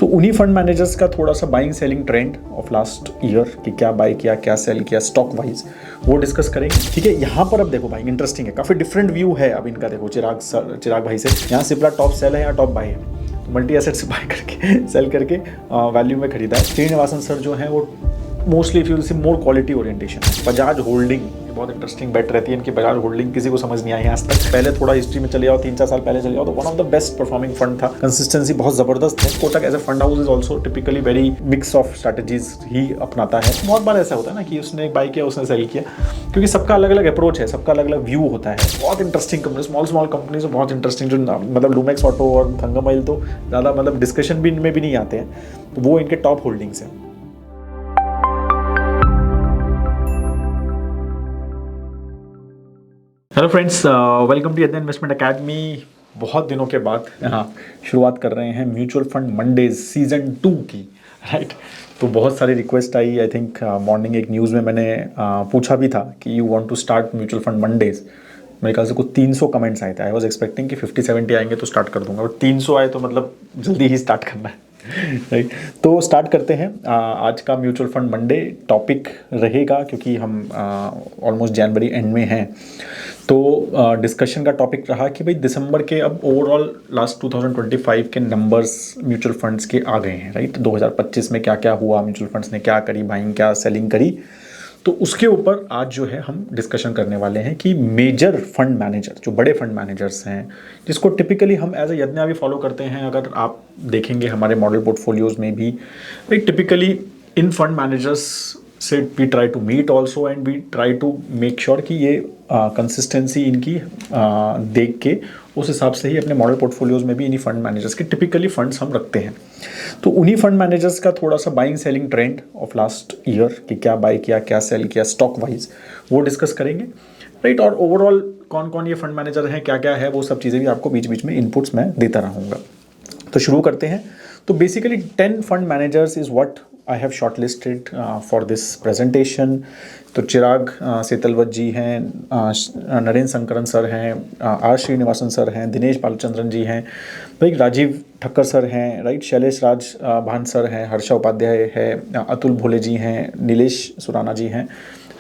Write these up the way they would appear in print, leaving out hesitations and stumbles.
उन्हीं fund managers का थोड़ा सा buying selling trend of last year कि क्या बाय किया, क्या सेल किया स्टॉक वाइज, वो डिस्कस करेंगे। ठीक है, यहाँ पर अब देखो भाई इंटरेस्टिंग है, काफ़ी डिफरेंट व्यू है अब इनका। देखो चिराग भाई से यहाँ सिप्ला टॉप सेल है या टॉप बाय है, तो मल्टी एसेट से बाय करके सेल करके वैल्यू में खरीदा है। श्रीनिवासन सर जो है वो mostly if you see more quality orientation है। बजाज होल्डिंग बहुत इंटरेस्टिंग बेट रहती है इनकी। बजाज होल्डिंग किसी को समझ नहीं आई आज तक। पहले थोड़ा हिस्ट्री में चले जाओ, 3-4 साल पहले चले जाओ तो one of the best performing fund था। कंसिस्टेंसी बहुत जबरदस्त है। Kotak as a fund house is also typically very mix of strategies ही अपनाता है। बहुत बार ऐसा होता है ना कि उसने बाय किया, उसने सेल किया, क्योंकि सबका अलग अलग अप्रोच है, सबका अलग अलग व्यू होता है। बहुत इंटरेस्टिंग कंपनी, स्मॉल कंपनीज बहुत इंटरेस्टिंग, जो मतलब लूमेक्स ऑटो और थंगम ऑयल तो ज़्यादा मतलब डिस्कशन भी इनमें भी नहीं आते हैं, तो वो इनके टॉप होल्डिंग्स हैं। हेलो फ्रेंड्स, वेलकम टू यज्ञ इन्वेस्टमेंट अकेडमी। बहुत दिनों के बाद यहाँ शुरुआत कर रहे हैं म्यूचुअल फंड मंडेज सीजन 2 की, राइट। तो बहुत सारी रिक्वेस्ट आई। आई थिंक मॉर्निंग एक न्यूज़ में मैंने पूछा भी था कि you want to start mutual fund Mondays. मेरे ख्याल से कुछ 300 कमेंट्स आए थे। आई वाज एक्सपेक्टिंग कि 50-70 आएंगे तो स्टार्ट कर दूंगा, और 300 आए तो मतलब जल्दी ही स्टार्ट करना है, राइट। तो स्टार्ट करते हैं। आज का म्यूचुअल फंड मंडे टॉपिक रहेगा, क्योंकि हम ऑलमोस्ट जनवरी एंड में हैं। तो डिस्कशन का टॉपिक रहा कि भाई दिसंबर के अब ओवरऑल लास्ट 2025 के नंबर्स म्यूचुअल फंड्स के आ गए हैं, राइट। 2025 में क्या क्या हुआ, म्यूचुअल फंड्स ने क्या करी, बाइंग क्या सेलिंग करी, तो उसके ऊपर आज जो है हम डिस्कशन करने वाले हैं कि मेजर फंड मैनेजर, जो बड़े फंड मैनेजर्स हैं, जिसको टिपिकली हम एज ए यज्ञ भी फॉलो करते हैं। अगर आप देखेंगे हमारे मॉडल पोर्टफोलियोज में भी, टिपिकली इन फंड मैनेजर्स से we try to meet also and we try to make sure कि ये कंसिस्टेंसी इनकी देख के उस हिसाब से ही अपने मॉडल पोर्टफोलियोज में भी इन्हीं फंड मैनेजर्स के टिपिकली फंड्स हम रखते हैं। तो उन्हीं फंड मैनेजर्स का थोड़ा सा buying selling trend of last year कि क्या बाय किया, क्या सेल किया स्टॉक वाइज, वो डिस्कस करेंगे, राइट। और ओवरऑल कौन कौन ये फंड मैनेजर हैं, क्या क्या है, वो सब चीज़ें भी आपको बीच बीच में इनपुट्स मैं देता रहूँगा। तो शुरू करते हैं। तो basically 10 fund managers is what I have short listed for this presentation. तो चिराग सेतलवत जी हैं, नरेंद्र शंकरन सर हैं, आर श्रीनिवासन सर हैं, दिनेश बालचंद्रन जी हैं, भाई राजीव ठक्कर सर हैं, राइट, शैलेश राज भान सर हैं, हर्षा उपाध्याय है, अतुल भोले जी हैं, नीलेश सुराना जी हैं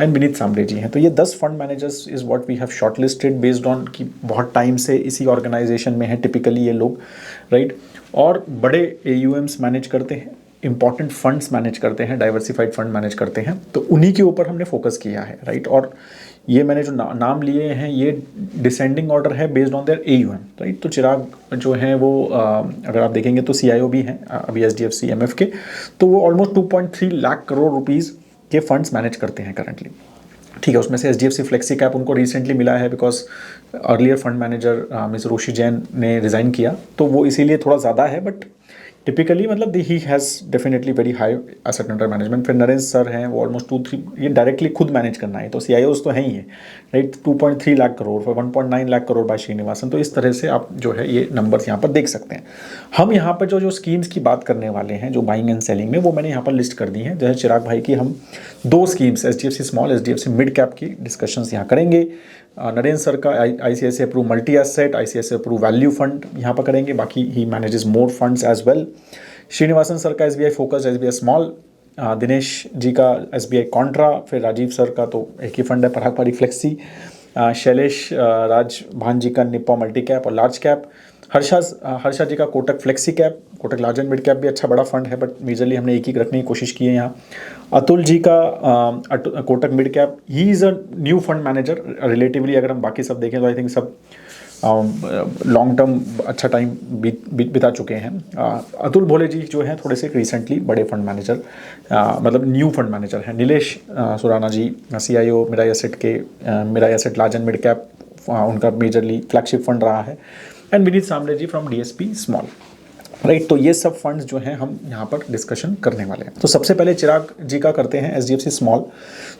एंड विनीत सांबरे जी हैं। तो ये 10 fund managers is what we have short listed based on कि बहुत टाइम से इसी ऑर्गेनाइजेशन में है टिपिकली ये लोग, राइट। और बड़े AUMs मैनेज करते हैं, इंपॉर्टेंट फंड्स मैनेज करते हैं, डाइवर्सिफाइड फंड मैनेज करते हैं, तो उन्हीं के ऊपर हमने फोकस किया है, राइट। और ये मैंने जो नाम लिए हैं ये डिसेंडिंग ऑर्डर है based on their AUM, right. तो चिराग जो हैं वो अगर आप देखेंगे तो CIO भी हैं अभी SDFC MF के, तो वो ऑलमोस्ट 2.3 लाख करोड़ रुपीज़ के फंड्स मैनेज करते हैं करंटली, ठीक है। उसमें से SDFC फ्लेक्सी कैप उनको रिसेंटली मिला है because earlier fund manager miss Roshi Jain ने रिज़ाइन किया, तो वो इसीलिए थोड़ा ज़्यादा है, बट टिपिकली मतलब he has definitely very high asset under management. फिर नरेंद्र सर हैं, वो ऑलमोस्ट 2-3 ये डायरेक्टली खुद मैनेज करना है, तो CIOs तो हैं ही है, राइट। 2.3 लाख करोड़, 1.9 लाख करोड़ बाय श्रीनिवासन। तो इस तरह से आप जो है ये नंबर्स यहाँ पर देख सकते हैं। हम यहाँ पर जो स्कीम्स की बात करने वाले हैं, जो बाइंग एंड सेलिंग में, वो मैंने यहाँ पर लिस्ट कर दी हैं। जैसे चिराग भाई की हम 2 schemes SDFC small, SDFC mid cap की डिस्कशंस यहाँ करेंगे। नरेंद्र सर का ICICI अप्रूव मल्टी एसेट, ICICI अप्रूव वैल्यू फंड यहाँ पर करेंगे, बाकी he manages more funds as well. Srinivasan sir का SBI focused, SBI small, Dinesh ji का SBI कॉन्ट्रा, फिर राजीव सर का तो एक ही फंड है पराग पारी फ्लेक्सी, शैलेश राज भान जी का निप्पा मल्टी कैप और लार्ज कैप, हर्षा जी का Kotak flexi cap, Kotak large and mid cap भी अच्छा बड़ा फंड है, बट मेजरली हमने एक ही रखने की कोशिश की है यहाँ। अतुल जी का Kotak mid cap, he is a new fund manager relatively. अगर हम बाकी सब देखें तो आई थिंक सब लॉन्ग टर्म अच्छा टाइम बिता चुके हैं। अतुल भोले जी जो हैं थोड़े से रिसेंटली बड़े फंड मैनेजर, मतलब न्यू फंड मैनेजर हैं। Nilesh Surana ji CIO Mirae asset के, Mirae asset large and mid cap उनका मेजरली फ्लैगशिप फंड रहा है, and Vineet Sambre ji from DSP small, right. तो ये सब फंड्स जो हैं हम यहाँ पर डिस्कशन करने वाले हैं। तो सबसे पहले चिराग जी का करते हैं SDFC स्मॉल।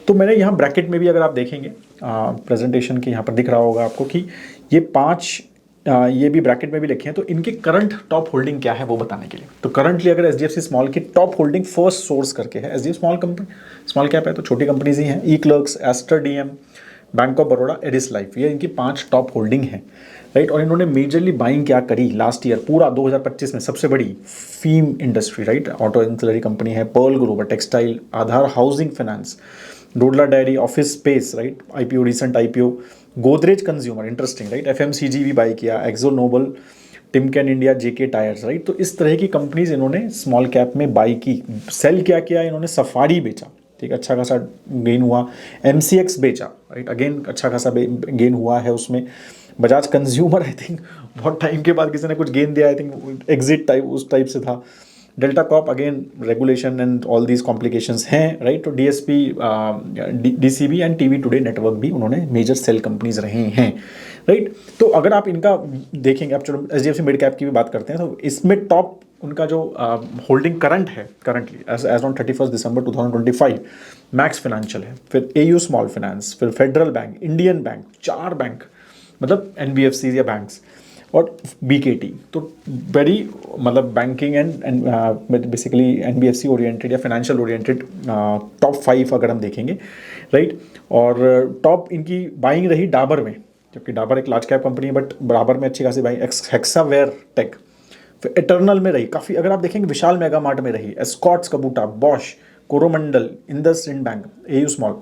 तो मैंने यहाँ ब्रैकेट में भी, अगर आप देखेंगे प्रेजेंटेशन के यहाँ पर दिख रहा होगा आपको कि ये 5 ये भी ब्रैकेट में भी लिखे हैं। तो इनके करंट टॉप होल्डिंग क्या है वो बताने के लिए। तो करंटली अगर SDFC स्मॉल की टॉप होल्डिंग फर्स्ट सोर्स करके है, SDFC small company, small cap है तो छोटी कंपनीज ही हैं, E-क्लर्क्स, Aster DM, Bank of Baroda, Eris Life, ये इनकी 5 टॉप होल्डिंग है, राइट। और इन्होंने मेजरली बाइंग क्या करी लास्ट ईयर पूरा 2025 में, सबसे बड़ी Fiem industry, right, auto ancillary company है, Pearl Global Textile, Aadhaar Housing Finance, Dodla Dairy, office space, right, IPO, recent IPO, Godrej Consumer, interesting, right, FMCG भी बाई किया, Akzo Nobel, Timken India, JK Tyres, right. तो इस तरह की कंपनीज इन्होंने small cap में buy की। सेल क्या किया इन्होंने, सफारी बेचा, ठीक, अच्छा खासा गेन हुआ, एमसीएक्स बेचा, राइट, अगेन अच्छा खासा गेन हुआ है उसमें। बजाज कंज्यूमर आई थिंक बहुत टाइम के बाद किसी ने कुछ गेन दिया, आई थिंक एग्जिट टाइप उस टाइप से था। Delta corp, again regulation and all these complications हैं, राइट। तो DSP, DCB and TV today network भी उन्होंने मेजर सेल कंपनीज रहे हैं, राइट। तो अगर आप इनका देखेंगे, आप चलो एचडीएफसी मिड कैप की भी बात करते हैं, तो इसमें टॉप उनका जो होल्डिंग करंट है, currently as on 31 December 2025, max financial है, फिर एयू स्मॉल फाइनेंस, फिर federal bank, Indian bank, 4 bank, मतलब एनबीएफसी या बैंक्स, और बीकेटी। तो वेरी मतलब banking and basically NBFC oriented या फाइनेंशियल ओरिएंटेड टॉप 5 अगर हम देखेंगे, राइट। और टॉप इनकी बाइंग रही डाबर में, जबकि डाबर एक लार्ज कैप कंपनी है, बट डाबर में अच्छी खासी बाइंग, हेक्सावेयर टेक, फिर इटर्नल में रही काफ़ी, अगर आप देखेंगे विशाल मेगा मार्ट में रही, Escorts Kubota, Bosch, Coromandel, IndusInd Bank, AU small.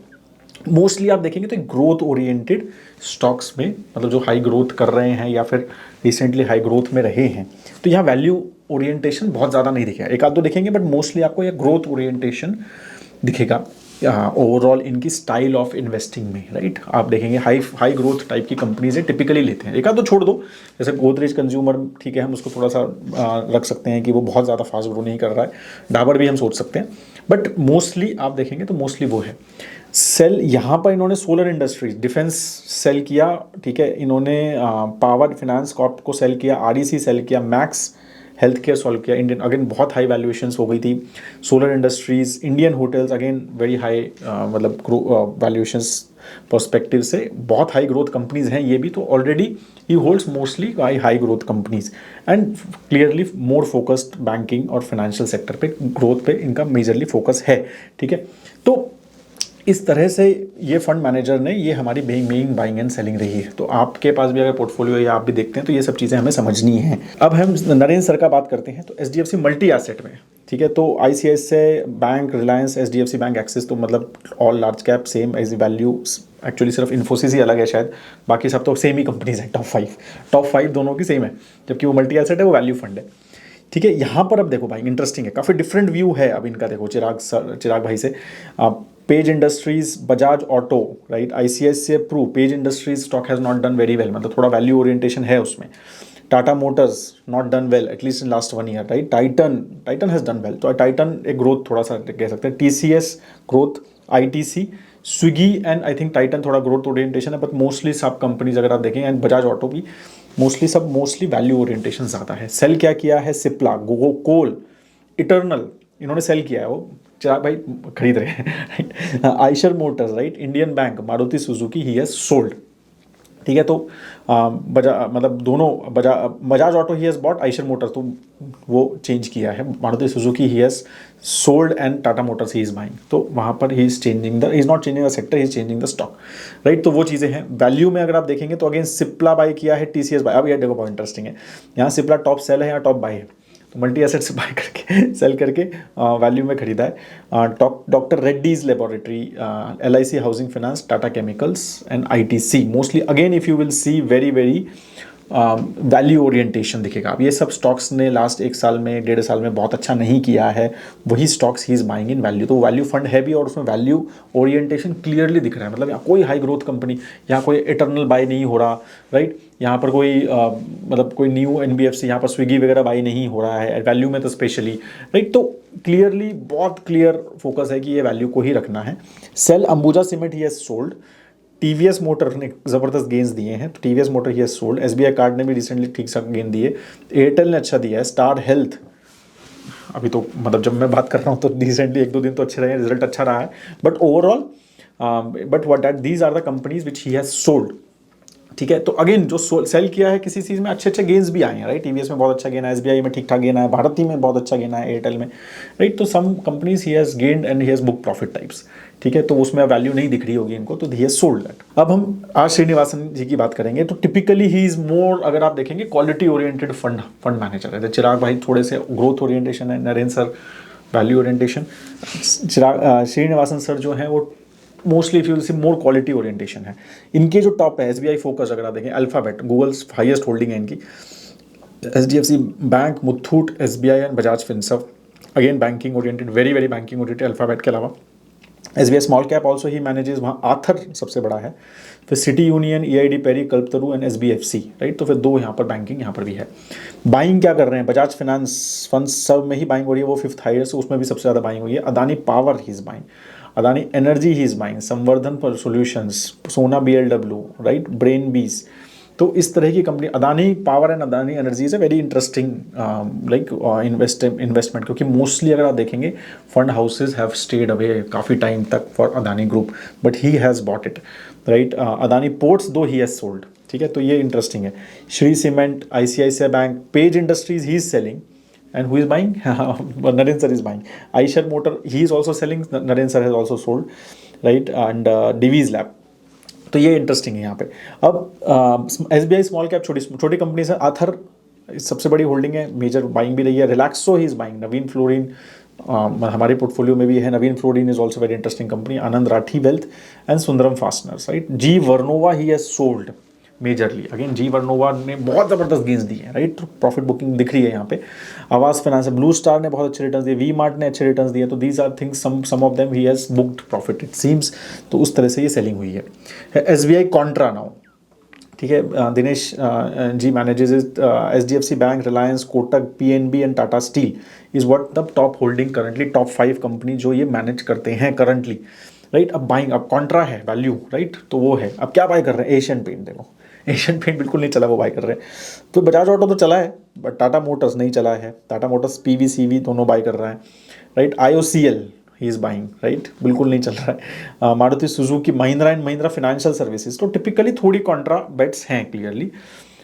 Mostly आप देखेंगे तो ग्रोथ ओरिएंटेड स्टॉक्स में, मतलब जो हाई ग्रोथ कर रहे हैं या फिर रिसेंटली हाई ग्रोथ में रहे हैं, तो यहाँ वैल्यू ओरिएंटेशन बहुत ज़्यादा नहीं दिखेगा, एक आध दो दिखेंगे, बट मोस्टली आपको यह ग्रोथ ओरिएंटेशन दिखेगा ओवरऑल इनकी स्टाइल ऑफ इन्वेस्टिंग में, राइट। आप देखेंगे हाई ग्रोथ टाइप की कंपनीज लेटिपिकली लेते हैं, एक आध तो छोड़ दो, जैसे गोदरेज कंज्यूमर, ठीक है, हम उसको थोड़ा सा रख सकते हैं कि वो बहुत ज़्यादा फास्ट ग्रो नहीं कर रहा है, डाबर भी हम सोच सकते हैं, बट मोस्टली आप देखेंगे तो मोस्टली वो है। सेल यहाँ पर इन्होंने सोलर इंडस्ट्रीज, डिफेंस सेल किया, ठीक है, इन्होंने पावर फाइनेंस कॉर्प को सेल किया, आरईसी सेल किया, मैक्स हेल्थ केयर सॉल्व किया, इंडियन, अगेन बहुत हाई वैल्यूएशंस हो गई थी, solar industries, Indian hotels, again very high, मतलब वैल्यूएशंस पर्सपेक्टिव से बहुत हाई ग्रोथ कंपनीज हैं ये भी, तो already he holds mostly high growth companies and clearly more focused banking और फाइनेंशियल सेक्टर पे, ग्रोथ पे इनका मेजरली फोकस है, ठीक है। तो इस तरह से ये फंड मैनेजर ने, ये हमारी मेन बाइंग एंड सेलिंग रही है। तो आपके पास भी अगर पोर्टफोलियो या आप भी देखते हैं तो ये सब चीज़ें हमें समझनी है। अब हम नरेंद्र सर का बात करते हैं, तो एचडीएफसी मल्टी एसेट में, ठीक है, तो ICICI bank, Reliance, HDFC bank, Axis, तो मतलब all large cap same as value, actually सिर्फ इन्फोसिस ही अलग है शायद, बाकी सब तो सेम ही कंपनीज हैं, टॉप फाइव दोनों की सेम है, जबकि वो मल्टी एसेट है, वो वैल्यू फंड है, ठीक है। यहाँ पर अब देखो भाई इंटरेस्टिंग है, काफ़ी डिफरेंट व्यू है अब इनका, देखो चिराग भाई से, page industries, Bajaj auto, right, ICICI pru, page industries stock has not done very well, मतलब थोड़ा वैल्यू ओरिएंटेशन है उसमें। Tata motors not done well at least in last 1 year, right. Titan has done well, तो टाइटन एक ग्रोथ थोड़ा सा कह सकते हैं, TCS growth, ITC, Swiggy and I think Titan थोड़ा ग्रोथ ओरिएंटेशन है, बट मोस्टली सब कंपनीज अगर आप देखें, एंड बजाज ऑटो भी मोस्टली वैल्यू ओरिएंटेशन ज़्यादा है। सेल क्या किया है, सिप्ला, कोल, इटर्नल इन्होंने सेल किया है, वो चिराग भाई खरीद रहे हैं Eicher Motors, right, Indian bank, Maruti Suzuki he has sold, ठीक है। तो मतलब दोनों Bajaj auto he has bot, Eicher motor तो वो चेंज किया है, Maruti Suzuki he has sold and Tata Motors he is buying, तो वहाँ पर he is changing the, is not changing the sector, he is changing the stock, right. तो वो चीज़ें हैं। वैल्यू में अगर आप देखेंगे तो अगेन सिप्ला बाई किया है, टीसीएस बाई, अब ये देखो बहुत इंटरेस्टिंग है, यहाँ सिप्ला टॉप सेल है या टॉप बाई है, तो मल्टी एसेट से बाय करके सेल करके वैल्यू में खरीदा है। Doctor Reddy's laboratory, LIC housing finance, Tata chemicals and ITC, mostly again if you will see very value orientation दिखेगा। अब ये सब स्टॉक्स ने लास्ट 1 साल में, 1.5 साल में बहुत अच्छा नहीं किया है, वही stocks he is buying in value, तो वैल्यू फंड है भी और उसमें वैल्यू ओरिएंटेशन क्लियरली दिख रहा है, मतलब यहाँ कोई हाई ग्रोथ कंपनी, यहाँ कोई इटर्नल बाय नहीं हो रहा, राइट, यहाँ पर कोई मतलब कोई न्यू एनबीएफसी, यहाँ पर स्विगी वगैरह बाई नहीं हो रहा है वैल्यू में तो स्पेशली, राइट। तो क्लियरली बहुत क्लियर फोकस है कि ये वैल्यू को ही रखना है। Sell Ambuja cement he has sold, TVS motor ने ज़बरदस्त गेंस दिए हैं, तो TVS motor he has sold, SBI card ने भी रिसेंटली ठीक सा गेंद दिए, एयरटेल ने अच्छा दिया है, स्टार हेल्थ अभी तो मतलब जब मैं बात कर रहा हूँ तो रिसेंटली 1-2 दिन तो अच्छे रहे हैं, रिजल्ट अच्छा रहा है, but overall but what that these are the companies which he has sold. ठीक है। तो अगेन जो सेल किया है किसी चीज़ में अच्छे अच्छे गेन्स भी आए हैं, राइट। टीवीएस में बहुत अच्छा गेन है, एसबीआई में ठीक ठाक गेन है, भारती में बहुत अच्छा गेन है, एयरटेल में, राइट। तो some companies he has gained and he has book profit types, ठीक है। तो उसमें वैल्यू नहीं दिख रही होगी इनको, तो ही हैज़ सोल्ड दैट। अब हम आर श्रीनिवासन जी की बात करेंगे। तो टिपिकली ही इज़ मोर, अगर आप देखेंगे, क्वालिटी ओरिएंटेड फंड मैनेजर है। चिराग भाई थोड़े से ग्रोथ ओरिएंटेशन है, Narendra sir value orientation, Srinivasan sir जो हैं वो mostly if you see more quality orientation है। इनके जो टॉप है एसबीआई फोकस, अगर आप देखें, अल्फाबेट गूगल्स हाईएस्ट होल्डिंग है इनकी, HDFC Bank, Muthoot, SBI and Bajaj Finserv, again banking oriented, very very banking oriented Alphabet के अलावा। SBI small cap also he manages, वहाँ आथर सबसे बड़ा है, फिर City Union, EID Parry, Kalpataru and SBFC, right. तो फिर दो यहाँ पर बैंकिंग यहाँ पर भी है। बाइंग क्या कर रहे हैं, बजाज फाइनेंस फंड सब में ही बाइंग हो रही है, वो फिफ्थ हाईएस्ट, उसमें भी सबसे ज़्यादा बाइंग हुई है। Adani power he is buying, Adani energy he is buying, संवर्धन पर सोल्यूशंस, सोना बीएलडब्ल्यू, राइट, ब्रेन बीज। तो इस तरह की company Adani power and Adani energy is a very interesting like investment, क्योंकि मोस्टली अगर आप देखेंगे fund houses have stayed away काफ़ी टाइम तक for Adani group, but he has bought it, right. Adani ports दो ही हैज़ सोल्ड, ठीक है। तो ये इंटरेस्टिंग है। Shri cement, ICICI bank, page industries he is selling, and who is buying? Narendra sir is buying. Eicher Motor, he is also selling. Narendra sir has also sold, right? And Divi's Lab. तो ये interesting है यहाँ पे। अब SBI small cap छोटी companies है, आथर सबसे बड़ी होल्डिंग है, मेजर बाइंग भी रही है। Relaxo he is buying, Navin Fluorine हमारे पोर्टफोलियो में भी है, Navin Fluorine is also very interesting company, Anand Rathi Wealth and Sundaram Fasteners, right. GE Vernova he has sold majorly, again GE Vernova ने बहुत ज़बरदस्त गेंस दिए हैं, राइट। तो प्रॉफिट बुकिंग दिख रही है यहाँ पे। आवास फाइनेंस, ब्लू स्टार ने बहुत अच्छे रिटर्न्स दिए, वी मार्ट ने अच्छे रिटर्न्स दिए। तो these are things, some of them he has booked profit it seems. तो उस तरह से ये सेलिंग हुई है। एसबीआई कॉन्ट्रा नाउ, ठीक है, Dinesh ji manages HDFC bank, Reliance, Kotak, PNB and Tata steel is what the top holding currently, top 5 company जो ये मैनेज करते हैं करंटली, राइट। अब बाइंग, अब कॉन्ट्रा है वैल्यू, राइट। तो वो है, अब क्या बाय कर रहे हैं, एशियन पेंट, देखो एशियन पेंट बिल्कुल नहीं चला, वो बाय कर रहे हैं। तो बजाज ऑटो तो चला है, बट टाटा मोटर्स नहीं चला है। टाटा मोटर्स पीवीसीवी दोनों बाय कर रहा है, right. IOCL he is buying, right, बिल्कुल नहीं चल रहा है। Maruti Suzuki, Mahindra and Mahindra financial services, तो टिपिकली थोड़ी कॉन्ट्रा बेट्स हैं clearly.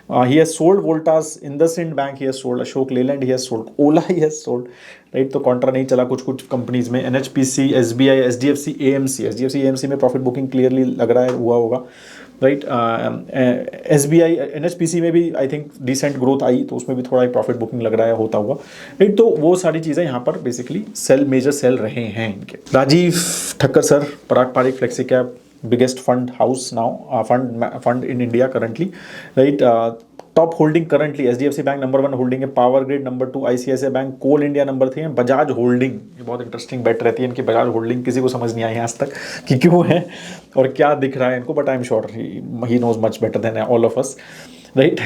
He has sold Voltas, IndusInd bank he has sold, Ashok Leyland he has sold, Ola he has sold, right. तो कॉन्ट्रा नहीं चला कुछ कुछ कंपनीज में। एनएचपीसी, एसबीआई, एचडीएफसी एएमसी में प्रॉफिट बुकिंग क्लियरली लग रहा है हुआ होगा, राइट। एसबीआई, एनएचपीसी में भी आई थिंक डिसेंट ग्रोथ आई, तो उसमें भी थोड़ा प्रॉफिट बुकिंग लग रहा है होता हुआ, राइट। तो वो सारी चीज़ें यहाँ पर बेसिकली मेजर सेल रहे हैं इनके। Rajeev Thakkar sir, Parag Parikh, flexi cap, biggest fund house now, fund in India currently, right. Top holding currently HDFC Bank number 1 holding है, power grid number 2, ICICI bank, coal India number 3 है, बजाज होल्डिंग, ये बहुत interesting bet रहती है इनकी। बजाज होल्डिंग किसी को समझ नहीं आई आज तक कि क्यों है और क्या दिख रहा है इनको, but I am sure he knows much better than all of us, right.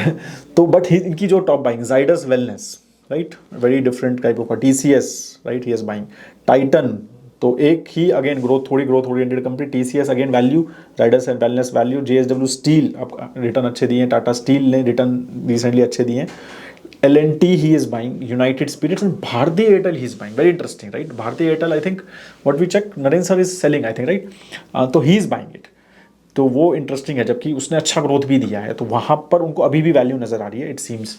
तो बट इनकी जो top buying, Zydus wellness, right, very different type of, TCS, right, he is buying, Titan, तो एक ही अगेन थोड़ी growth oriented company, TCS again value, riders and wellness value, JSW steel अब return अच्छे दिए हैं, टाटा स्टील ने रिटर्न रिसेंटली अच्छे दिए हैं, LNT he is buying, United spirits and Bhartiya Airtel he is buying, very interesting, right. Bhartiya Airtel I think what we check, Narendra sir is selling I think, right. तो he is buying it, तो वो interesting है, जबकि उसने अच्छा growth भी दिया है, तो वहाँ पर उनको अभी भी वैल्यू नजर आ रही है it seems.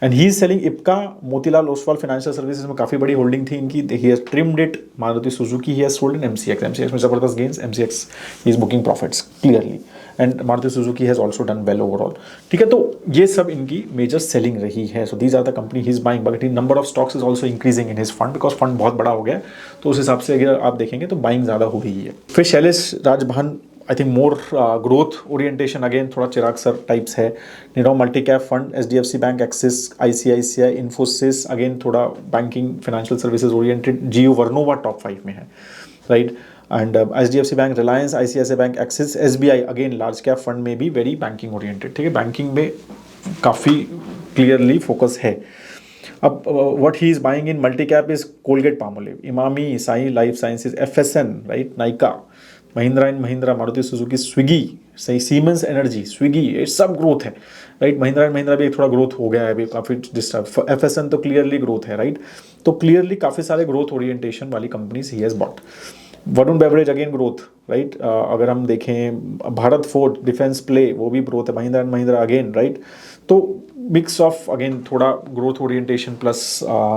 And he is selling Ipca, Motilal Oswal financial services में काफ़ी बड़ी होल्डिंग थी इनकी, he has trimmed it, Maruti Suzuki he has sold in MCX में जबरदस्त gains, MCX he is booking profits clearly, and Maruti Suzuki has also done well overall, ठीक है। तो ये सब इनकी मेजर सेलिंग रही है। So these are the company he is buying, but number of stocks is also increasing in his fund, because fund बहुत बड़ा हो गया, तो उस हिसाब से अगर आप देखेंगे तो बाइंग ज़्यादा हो गई है। फिर Shailesh Rajbhavan, I think more growth orientation, again थोड़ा चिराग सर टाइप्स है। Nirav multi cap fund, HDFC bank, Axis, ICICI, Infosys, again थोड़ा banking financial services oriented, GE Vernova top 5 में है, right. And HDFC bank, Reliance, ICICI bank, Axis, SBI again large cap fund में भी very banking oriented, ठीक है। Banking में काफ़ी clearly focus है। अब what he is buying in multi cap is Colgate Palmolive, Emami, Sai life sciences, एफएसएन, right, Nykaa, Mahindra and Mahindra, Maruti Suzuki, Swiggy, सही, siemens energy, Swiggy, ये सब ग्रोथ है, राइट। महिंद्रा एंड महिंद्रा भी थोड़ा ग्रोथ हो गया है अभी, काफ़ी डिस्टर्ब, एफएसएन तो क्लियरली ग्रोथ है, राइट। तो क्लियरली काफ़ी सारे ग्रोथ ओरिएंटेशन वाली companies he has bot. Varun beverage again growth, right. अगर हम देखें भारत फोर्ज डिफेंस प्ले, वो भी ग्रोथ है। Mahindra and Mahindra again, right. तो मिक्स ऑफ अगेन थोड़ा ग्रोथ ओरिएंटेशन प्लस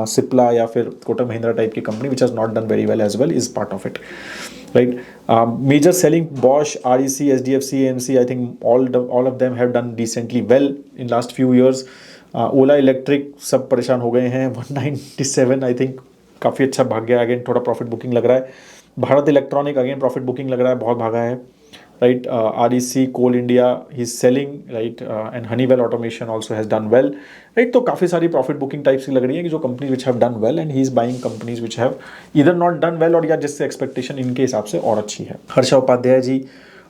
सिप्ला या फिर कोटक महिंद्रा टाइप की company which has not done very well as well is part of it, right. Major selling Bosch, REC, SDFC, AMC, I think all of them have done decently well in last few years. Ola electric सब परेशान हो गए हैं, 197 I think काफ़ी अच्छा भाग गया, again थोड़ा प्रॉफिट बुकिंग लग रहा है। Bharat electronic again profit booking लग रहा है, बहुत भागा है, right. REC, coal India he is selling, right. And Honeywell automation also has done well, right. तो काफ़ी सारी प्रॉफिट बुकिंग टाइप्स की लग रही है कि जो companies which have done well and he is buying companies which have इधर नॉट डन वेल, और या जिससे एक्सपेक्टेशन इनके हिसाब से और अच्छी है। Harsha Upadhyay ji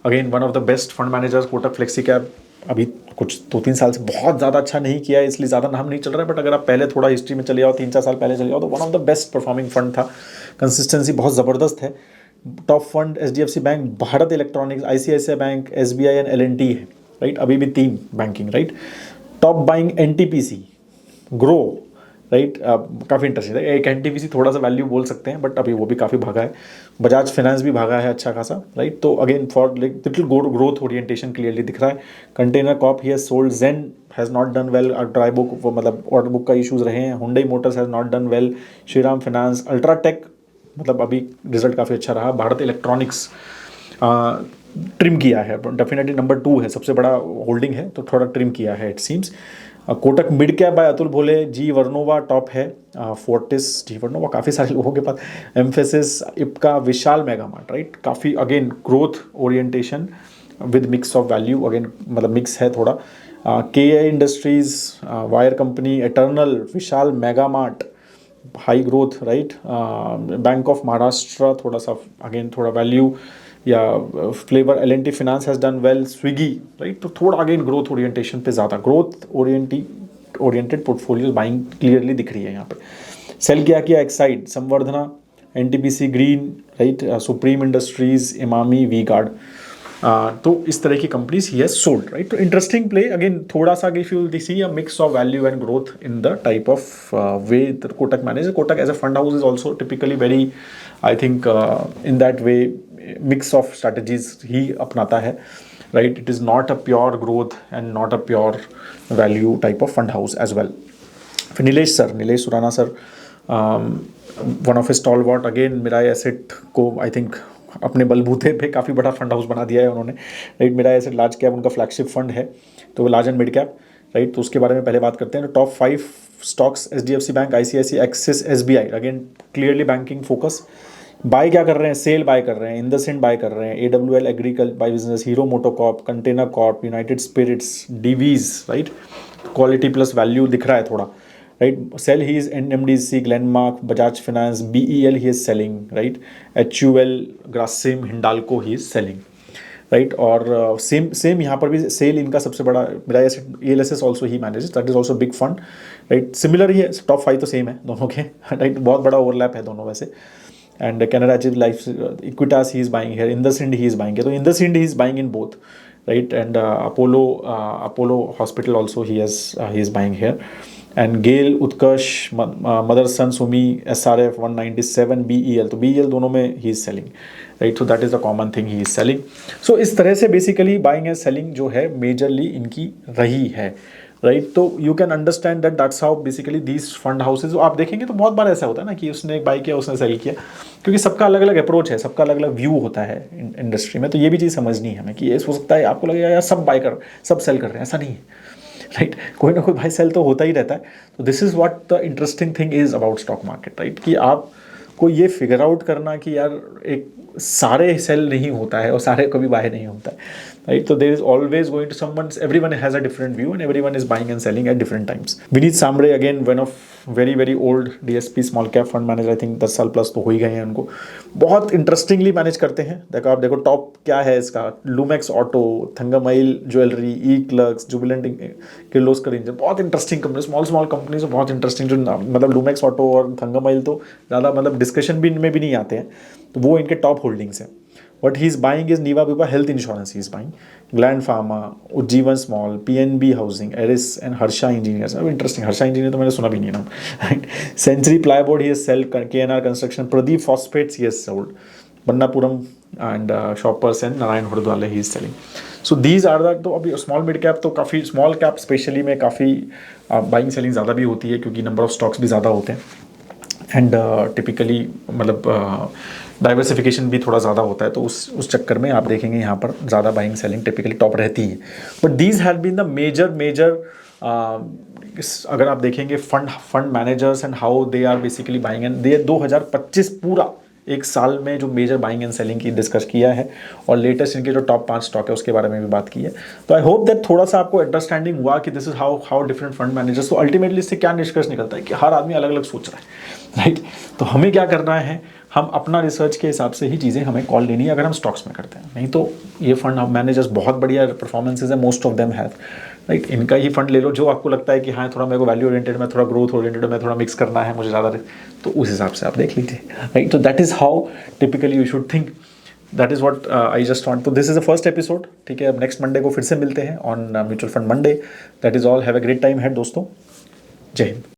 again one of the best fund managers, Kotak flexi cap अभी कुछ 2-3 साल से बहुत ज़्यादा अच्छा नहीं किया है, इसलिए ज़्यादा नाम नहीं चल रहा है, बट अगर आप पहले थोड़ा हिस्ट्री में चले जाओ, 3-4 साल पहले चले जाओ, तो one of the best performing fund था। कंसिस्टेंसी बहुत ज़बरदस्त है। Top fund HDFC bank, Bharat electronics, ICICI bank, SBI and L&T है, राइट। अभी भी 3 banking, right. Top buying NTPC, grow, right. काफ़ी इंटरेस्टिंग है। एक NTPC थोड़ा सा वैल्यू बोल सकते हैं, बट अभी वो भी काफ़ी भागा है। बजाज फाइनेंस भी भागा है अच्छा खासा, राइट। तो again for like little growth orientation clearly दिख रहा है। Container corp he has sold, Zen has not done well, dry book मतलब ऑर्डर बुक का इशूज़ रहे हैं। Hyundai motors has not done well, Shriram finance, UltraTech मतलब अभी रिजल्ट काफ़ी अच्छा रहा। भारत इलेक्ट्रॉनिक्स ट्रिम किया है, डेफिनेटली नंबर 2 है, सबसे बड़ा होल्डिंग है, तो थोड़ा ट्रिम किया है it seems. Kotak mid cap by Atul Bhole, GE Vernova top है, फोर्टिस, जी वर्नोवा काफ़ी सारे लोगों के पास, Mphasis, Ipca, Vishal Megamart, right. काफ़ी again growth orientation with mix of value, again मतलब मिक्स है थोड़ा। KI industries, wire company, Eternal, Vishal Megamart, high growth, right. Bank of Maharashtra थोड़ा सा अगेन थोड़ा वैल्यू, या flavour, L&T finance has done well, Swiggy, right. तो थोड़ा अगेन ग्रोथ ओरिएंटेशन पे ज़्यादा, growth oriented portfolios buying clearly दिख रही है यहाँ पे। सेल किया Exide, Samvardhana, NTPC green, right, supreme industries, Emami, V guard. तो इस तरह की companies he has sold, right. तो इंटरेस्टिंग प्ले, अगेन थोड़ा सा if you see a mix of value and growth in the type of way Kotak manage. Kotak as a fund house is also typically very, I think in that way mix of strategies ही अपनाता है, right. It is not a pure growth and not a pure value type of fund house as well. फिर Nilesh Surana sir, one of stalwart, again Mirae asset को I think अपने बलबूते पे काफ़ी बड़ा फंड हाउस बना दिया है उन्होंने, right. Mirae asset large cap उनका फ्लैगशिप फंड है, तो वो large and mid cap, right. तो उसके बारे में पहले बात करते हैं। तो top 5 stocks HDFC bank, ICICI, Axis, SBI, again clearly banking focus. Buy क्या कर रहे हैं, सेल बाय कर रहे हैं, इंडसइंड बाय कर रहे हैं, AWL agriculture by business, Hero MotoCorp, container corp, united spirits, Divi's, right. Quality plus value दिख रहा है थोड़ा, right. Sell he is NMDC, Glenmark, Bajaj finance, BEL he is selling, right. HUL, Grasim, Hindalco he is selling, right. और same यहाँ पर भी sell इनका सबसे बड़ा, मेरा ELSS also he manages, that is also big fund, right. Similar ही है, टॉप 5 तो सेम है दोनों के, राइट। बहुत बड़ा ओवरलैप है दोनों वैसे। And Canara life, Equitas he is buying here, IndusInd he is buying, तो IndusInd he is buying in both, right? And Apollo Hospital also he is buying here. And Gale, Utkarsh, Motherson, Sumi, SRF 197, BEL, तो BEL दोनों में he is selling, right? So that is the common thing he is selling. So इस तरह से basically buying and selling जो है majorly इनकी रही है, राइट। तो you can understand that that's how basically these fund houses, आप देखेंगे तो बहुत बार ऐसा होता है ना कि उसने बाई किया, उसने सेल किया, क्योंकि सबका अलग अलग अप्रोच है, सबका अलग अलग व्यू होता है इंडस्ट्री में। तो ये भी चीज़ समझनी है हमें कि ये हो सकता है आपको लगेगा यार सब बाय कर, सब सेल कर रहे हैं, ऐसा नहीं है, राइट। कोई ना कोई बाय सेल तो होता ही रहता है। तो this is what the interesting thing is about stock market, right, कि आपको ये फिगर आउट करना कि यार एक सारे सेल नहीं होता है और सारे कभी बाय नहीं होता है, right? So there is always going to everyone has a different view and everyone is buying and selling at different times. Vineet Samre again one of very old DSP small cap fund manager, I think 10 साल plus तो हो ही गए हैं उनको, बहुत interestingly manage करते हैं। देखो आप देखो टॉप क्या है इसका, लूमेक्स ऑटो, थंगामाइल ज्वेलरी, ई क्लर्क्स, जुबिलेंट किर्लोस्कर इंजन, बहुत इंटरेस्टिंग कंपनी, स्मॉल कंपनीज बहुत इंटरेस्टिंग, जो मतलब लूमेक्स ऑटो और थंगामाइल तो ज़्यादा मतलब डिस्कशन भी इनमें भी नहीं आते हैं, तो वो इनके टॉप होल्डिंग्स हैं। What he is buying is Niva Bupa Health Insurance he is buying, Gland Pharma, Ujjivan Small, PNB Housing, Eris and Harsha Engineers. Interesting, Harsha Engineer तो मैंने सुना भी नहीं नाम, right? Century Plyboard he has sold, KNR Construction, Pradeep Phosphates he has sold, Bannapuram and Shoppers and Narayan Hurdwale he is selling. So these are the, तो अभी small mid cap तो काफ़ी, स्मॉल कैप स्पेशली में काफ़ी buying selling ज़्यादा भी होती है क्योंकि नंबर ऑफ स्टॉक्स भी ज़्यादा होते हैं एंड टिपिकली मतलब डाइवर्सिफिकेशन भी थोड़ा ज़्यादा होता है, तो उस चक्कर में आप देखेंगे यहाँ पर ज़्यादा बाइंग सेलिंग टिपिकली टॉप रहती है. But these have been the major अगर आप देखेंगे fund managers and how they are basically buying and they 2025 पूरा एक साल में जो मेजर बाइंग एंड सेलिंग की डिस्कस किया है और लेटेस्ट इनके जो टॉप 5 स्टॉक है उसके बारे में भी बात की है. तो आई होप दैट थोड़ा सा आपको अंडरस्टैंडिंग हुआ कि this is how different fund managers. तो अल्टीमेटली इससे क्या निष्कर्ष निकलता है कि हर आदमी अलग अलग सोच रहा है, राइट. तो हमें क्या करना है, हम अपना रिसर्च के हिसाब से ही चीज़ें हमें कॉल लेनी है अगर हम स्टॉक्स में करते हैं. नहीं तो ये फंड मैनेजर्स बहुत बढ़िया परफॉर्मेंसेज है, most of them have, right. इनका ही फंड ले लो जो आपको लगता है कि हाँ थोड़ा मेरे को वैल्यू ओरिएंटेड में, थोड़ा ग्रोथ ओरिएंटेड में थोड़ा मिक्स करना है मुझे ज़्यादा, तो उस हिसाब से आप देख लीजिए, राइट. तो that is how typically you should think. That is what I just want. तो this is the first episode, ठीक है. अब नेक्स्ट मंडे को फिर से मिलते हैं on mutual fund Monday. That is all. Have a great time had दोस्तों. जय हिंद.